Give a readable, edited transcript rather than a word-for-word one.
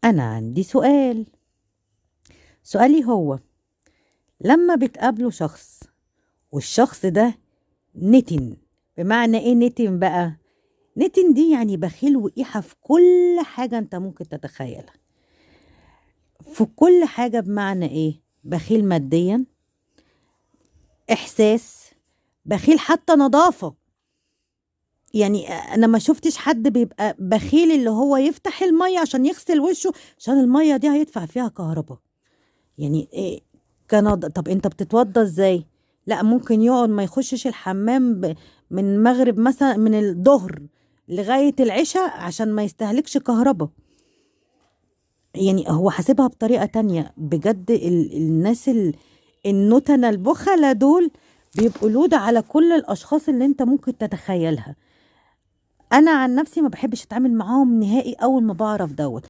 أنا عندي سؤالي هو لما بتقابلوا شخص والشخص ده نتن. بمعنى ايه نتن بقى؟ نتن دي يعني بخيل وقيحة في كل حاجة انت ممكن تتخيلها، في كل حاجة. بمعنى ايه؟ بخيل ماديا، احساس، بخيل حتى نظافة. يعني انا ما شفتش حد بيبقى بخيل اللي هو يفتح المية عشان يغسل وشه عشان المية دي هيدفع فيها كهرباء. يعني إيه؟ طب انت بتتوضى ازاي؟ لا، ممكن يقعد ما يخشش الحمام من المغرب مثلا، من الظهر لغاية العشاء عشان ما يستهلكش كهرباء. يعني هو حاسبها بطريقة تانية بجد. الناس النتنة البخلة دول بيبقوا لود على كل الأشخاص اللي انت ممكن تتخيلها. أنا عن نفسي ما بحبش أتعامل معاهم نهائي أول ما بعرف دوت.